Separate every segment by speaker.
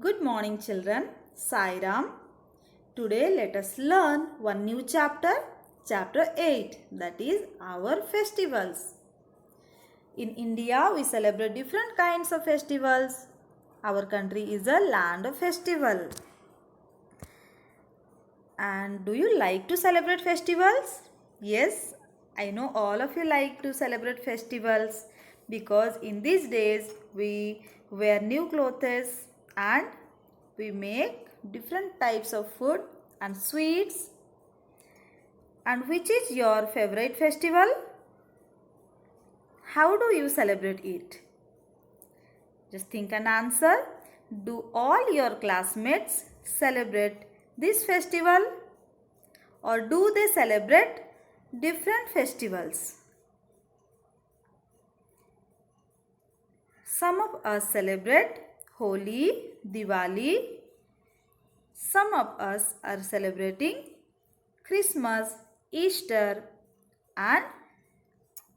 Speaker 1: Good morning, children. Sai Ram. Today, let us learn one new chapter, chapter 8, that is our festivals. In India, we celebrate different kinds of festivals. Our country is a land of festival. And do you like to celebrate festivals? Yes, I know all of you like to celebrate festivals because in these days we wear new clothes and we make different types of food and sweets. And which is your favorite festival? How do you celebrate it? Just think and answer. Do all your classmates celebrate this festival or do they celebrate different festivals? Some of us celebrate Holi, Diwali. Some of us are celebrating Christmas, Easter, and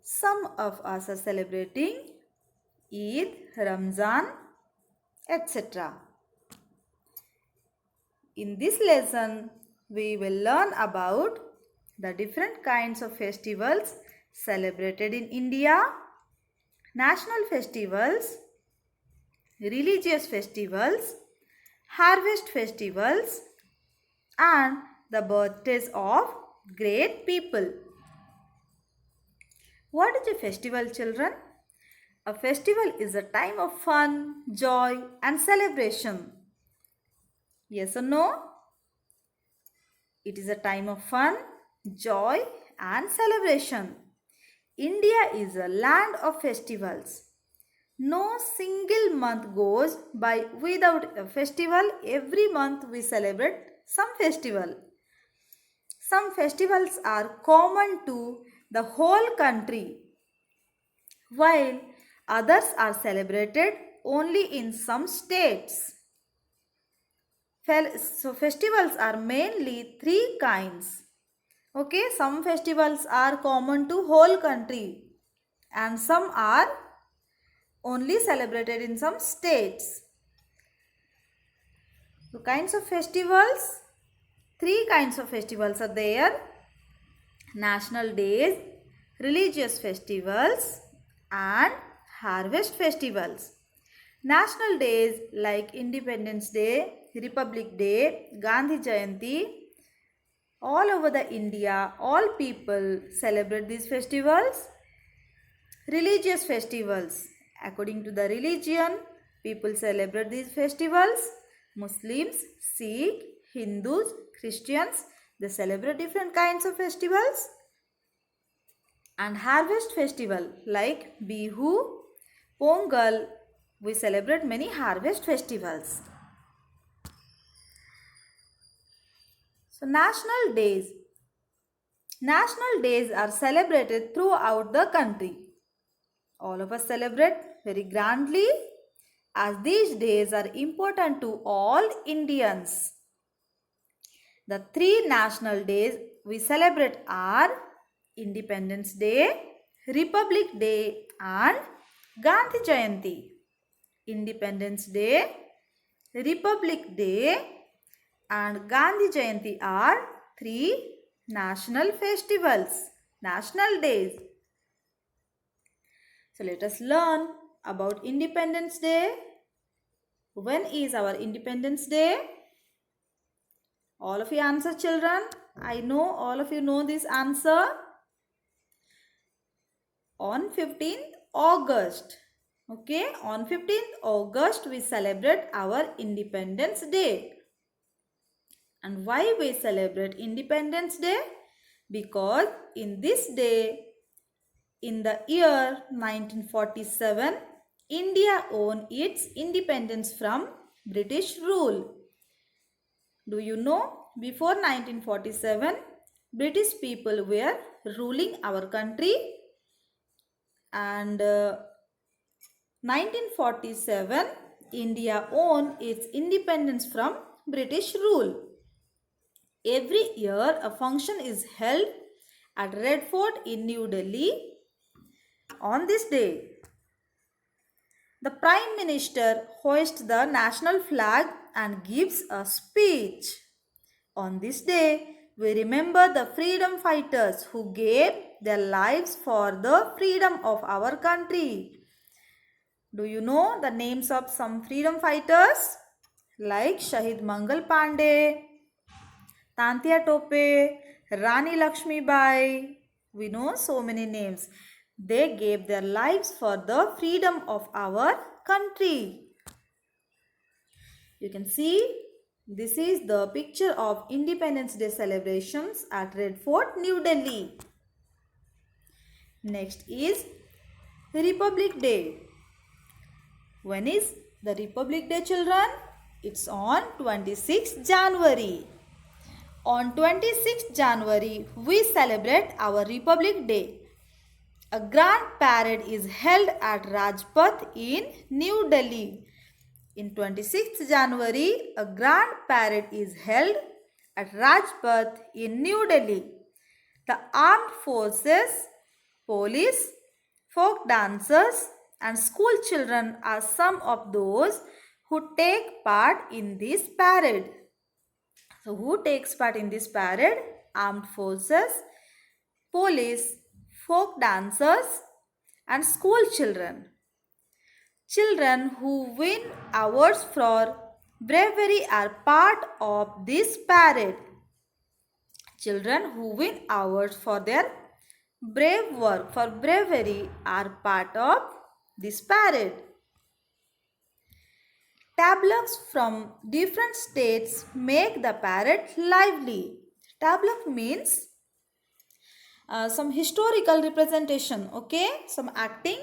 Speaker 1: some of us are celebrating Eid, Ramzan, etc. In this lesson, we will learn about the different kinds of festivals celebrated in India, national festivals, religious festivals, harvest festivals, and the birthdays of great people. What is a festival, children? A festival is a time of fun, joy, and celebration. Yes or no? It is a time of fun, joy, and celebration. India is a land of festivals. No single month goes by without a festival. Every month we celebrate some festival. Some festivals are common to the whole country, while others are celebrated only in some states. So festivals are mainly three kinds. Okay, some festivals are common to whole country and some are only celebrated in some states. So kinds of festivals, three kinds of festivals are there: national days, religious festivals, and harvest festivals. National days like Independence Day, Republic Day, Gandhi Jayanti, all over the India, all people celebrate these festivals. Religious festivals, according to the religion, people celebrate these festivals. Muslims, Sikh, Hindus, Christians, they celebrate different kinds of festivals. And harvest festival like Bihu, Pongal, we celebrate many harvest festivals. So national days. National days are celebrated throughout the country. All of us celebrate very grandly as these days are important to all Indians. The three national days we celebrate are Independence Day, Republic Day, and Gandhi Jayanti. Independence Day, Republic Day, and Gandhi Jayanti are three national festivals, national days. So let us learn about Independence Day. When is our Independence Day? All of you answer, children. I know all of you know this answer. On 15th August. Okay, on 15th August we celebrate our Independence Day. And why we celebrate Independence Day? Because in this day, in the year 1947, India won its independence from British rule. Do you know, before 1947, British people were ruling our country, and 1947, India won its independence from British rule. Every year, a function is held at Red Fort in New Delhi on this day. The Prime Minister hoists the national flag and gives a speech. On this day, we remember the freedom fighters who gave their lives for the freedom of our country. Do you know the names of some freedom fighters? Like Shahid Mangal Pandey, Tantia Tope, Rani Lakshmi Bai. We know so many names. They gave their lives for the freedom of our country. You can see this is the picture of Independence Day celebrations at Red Fort, New Delhi. Next is Republic Day. When is the Republic Day, children? It's on 26th January. On 26th January, we celebrate our Republic Day. A grand parade is held at Rajpath in New Delhi. In 26th January, a grand parade is held at Rajpath in New Delhi. The armed forces, police, folk dancers and school children are some of those who take part in this parade. So who takes part in this parade? Armed forces, police, folk dancers and school children. Children who win awards for bravery are part of this parade. Children who win awards for their brave work for bravery are part of this parade. Tableaux from different states make the parade lively. Tableau means some historical representation, okay? Some acting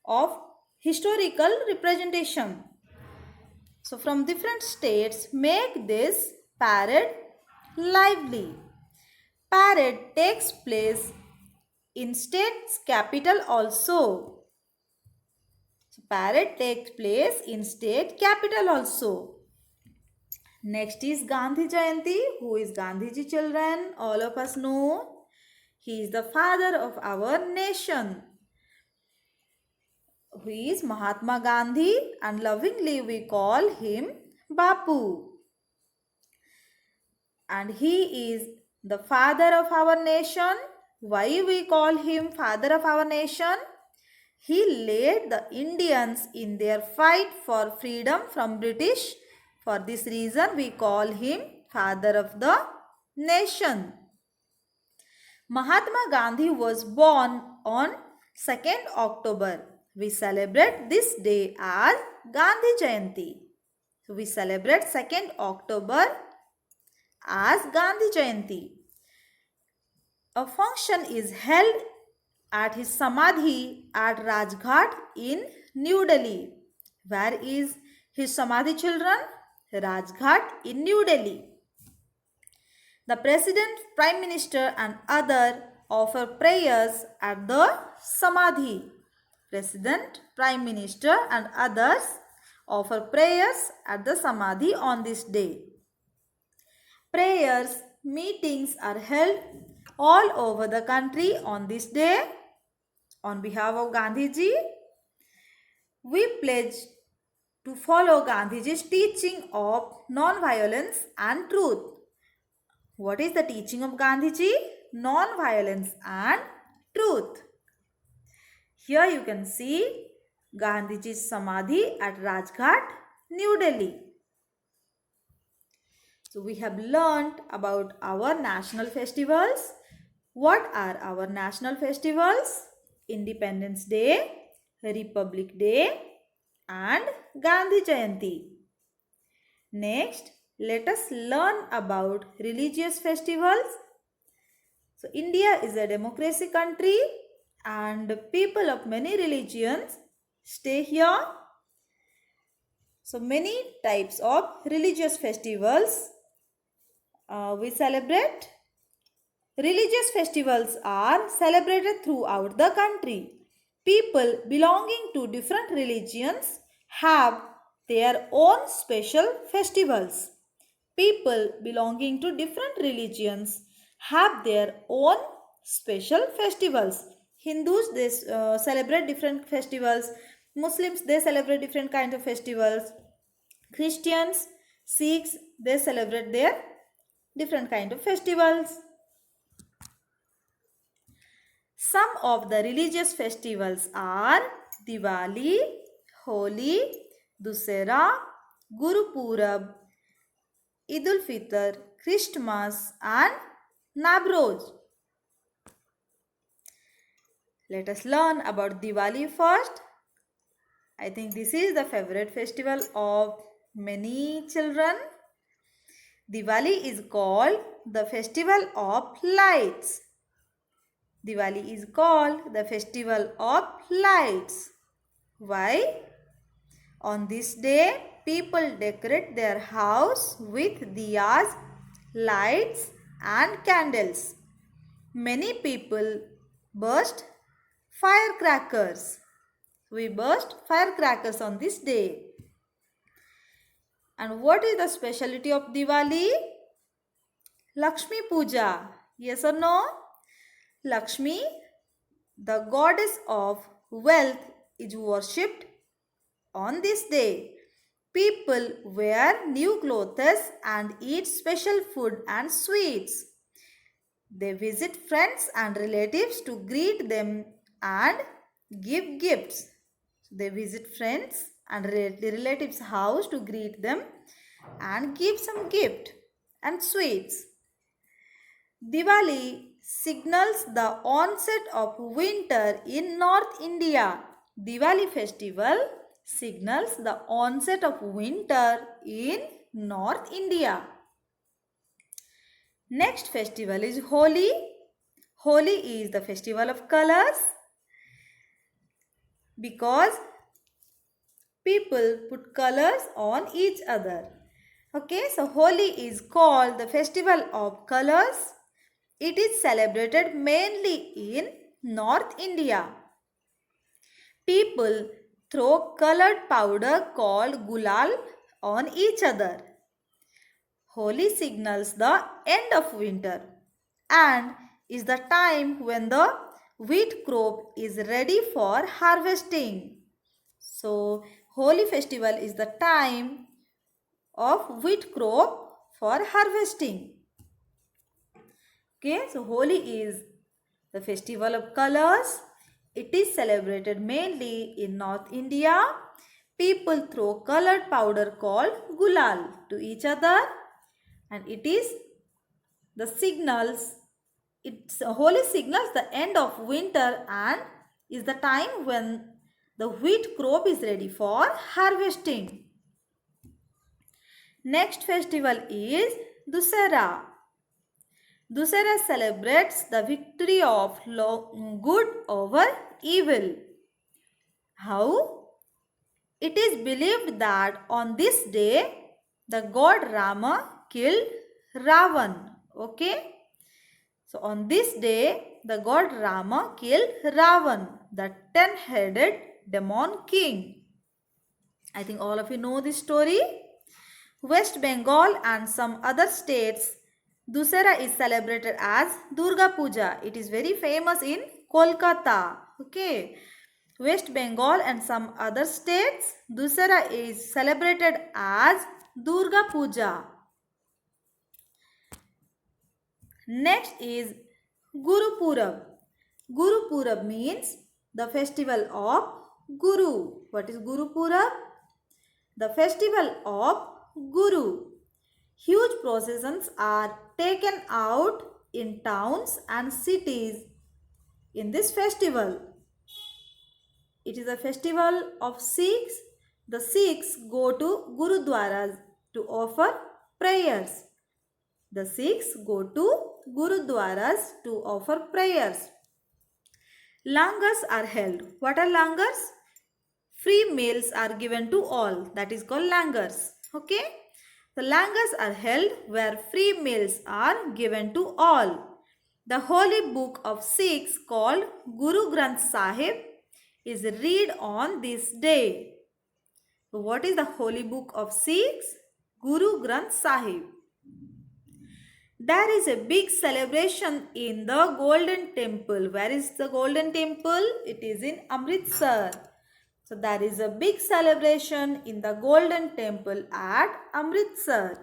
Speaker 1: of historical representation. So from different states make this parade lively. Parade takes place in state's capital also. So parade takes place in state capital also. Next is Gandhi Jayanti. Who is Gandhiji, children? All of us know. He is the father of our nation. Who is Mahatma Gandhi, and lovingly we call him Bapu. And he is the father of our nation. Why we call him father of our nation? He led the Indians in their fight for freedom from British. For this reason we call him father of the nation. Mahatma Gandhi was born on 2nd October. We celebrate this day as Gandhi Jayanti. So we celebrate 2nd October as Gandhi Jayanti. A function is held at his Samadhi at Rajghat in New Delhi. Where is his Samadhi, children? Rajghat in New Delhi. The President, Prime Minister and other offer prayers at the Samadhi. President, Prime Minister and others offer prayers at the Samadhi on this day. Prayers, meetings are held all over the country on this day. On behalf of Gandhiji, we pledge to follow Gandhiji's teaching of non-violence and truth. What is the teaching of Gandhiji? Non-violence and truth. Here you can see Gandhiji's Samadhi at Rajghat, New Delhi. So we have learnt about our national festivals. What are our national festivals? Independence Day, Republic Day and Gandhi Jayanti. Next, let us learn about religious festivals. So India is a democracy country and people of many religions stay here. So many types of religious festivals we celebrate. Religious festivals are celebrated throughout the country. People belonging to different religions have their own special festivals. People belonging to different religions have their own special festivals. Hindus, they celebrate different festivals. Muslims, they celebrate different kinds of festivals. Christians, Sikhs, they celebrate their different kind of festivals. Some of the religious festivals are Diwali, Holi, Dussehra, Guru Purab, Eid ul Fitr, Christmas and Navroz. Let us learn about Diwali first. I think this is the favorite festival of many children. Diwali is called the festival of lights. Diwali is called the festival of lights. Why? On this day, people decorate their house with diyas, lights and candles. Many people burst firecrackers. We burst firecrackers on this day. And what is the specialty of Diwali? Lakshmi Puja. Yes or no? Lakshmi, the goddess of wealth, is worshipped on this day. People wear new clothes and eat special food and sweets. They visit friends and relatives to greet them and give gifts. They visit friends and relatives' house to greet them and give some gift and sweets. Diwali signals the onset of winter in North India. Diwali festival signals the onset of winter in North India. Next festival is Holi. Holi is the festival of colors because people put colors on each other. Okay, so Holi is called the festival of colors. It is celebrated mainly in North India. People throw colored powder called gulal on each other. Holi signals the end of winter and is the time when the wheat crop is ready for harvesting. So, Holi festival is the time of wheat crop for harvesting. Okay, so Holi is the festival of colors. It is celebrated mainly in North India. People throw colored powder called gulal to each other, and it is the signals. Holi signals the end of winter and is the time when the wheat crop is ready for harvesting. Next festival is Dussehra. Dussehra celebrates the victory of good over evil. How? It is believed that on this day, the god Rama killed Ravan. Okay? So, on this day, the god Rama killed Ravan, the 10-headed demon king. I think all of you know this story. West Bengal and some other states, Dussehra is celebrated as Durga Puja. It is very famous in Kolkata. Okay. West Bengal and some other states, Dussehra is celebrated as Durga Puja. Next is Guru Purab. Guru Purab means the festival of Guru. What is Guru Purab? The festival of Guru. Huge processions are taken out in towns and cities in this festival. It is a festival of Sikhs. The Sikhs go to Gurudwaras to offer prayers. The Sikhs go to Gurudwaras to offer prayers. Langars are held. What are langars? Free meals are given to all. That is called langars. Okay? The langars are held where free meals are given to all. The holy book of Sikhs called Guru Granth Sahib is read on this day. So what is the holy book of Sikhs? Guru Granth Sahib. There is a big celebration in the Golden Temple. Where is the Golden Temple? It is in Amritsar. So there is a big celebration in the Golden Temple at Amritsar.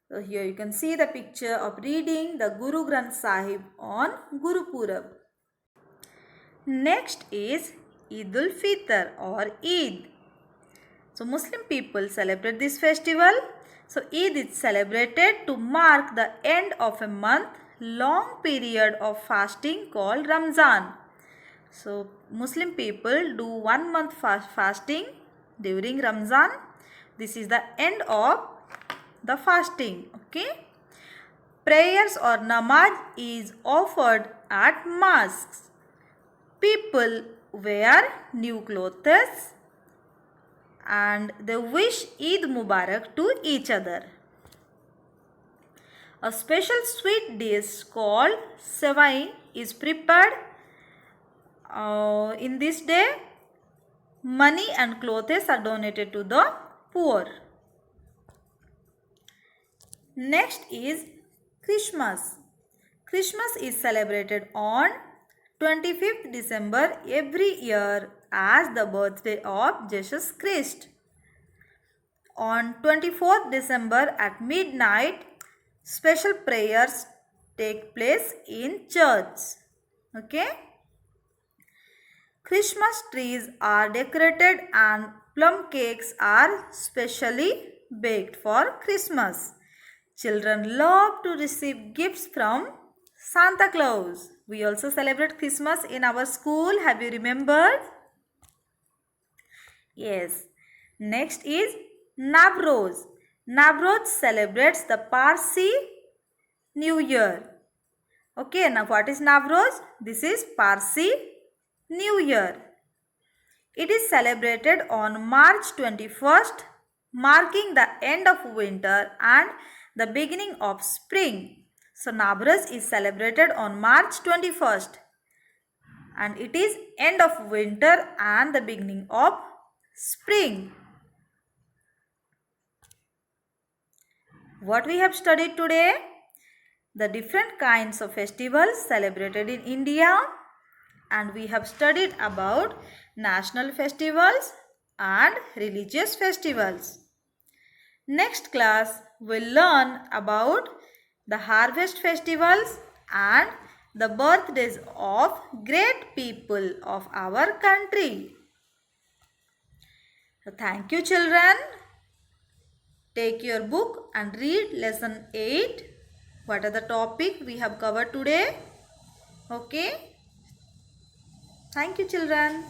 Speaker 1: So here you can see the picture of reading the Guru Granth Sahib on Guru Purab. Next is Eid ul Fitr or Eid. So Muslim people celebrate this festival. So Eid is celebrated to mark the end of a month-long period of fasting called Ramzan. So Muslim people do 1 month fasting during Ramzan. This is the end of the fasting. Okay. Prayers or namaz is offered at mosques. People wear new clothes and they wish Eid Mubarak to each other. A special sweet dish called Sevai is prepared. In this day, money and clothes are donated to the poor. Next is Christmas. Christmas is celebrated on 25th December every year as the birthday of Jesus Christ. On 24th December at midnight, special prayers take place in church. Okay. Christmas trees are decorated and plum cakes are specially baked for Christmas. Children love to receive gifts from Santa Claus. We also celebrate Christmas in our school. Have you remembered? Yes. Next is Navroz. Navroz celebrates the Parsi New Year. Okay, now what is Navroz? This is Parsi New Year. It is celebrated on March 21st, marking the end of winter and the beginning of spring. So Navroz is celebrated on March 21st and it is end of winter and the beginning of spring. What we have studied today? The different kinds of festivals celebrated in India, and we have studied about national festivals and religious festivals. Next class will learn about the harvest festivals and the birthdays of great people of our country. So thank you, children. Take your book and read lesson 8. What are the topic we have covered today? Okay. Thank you, children.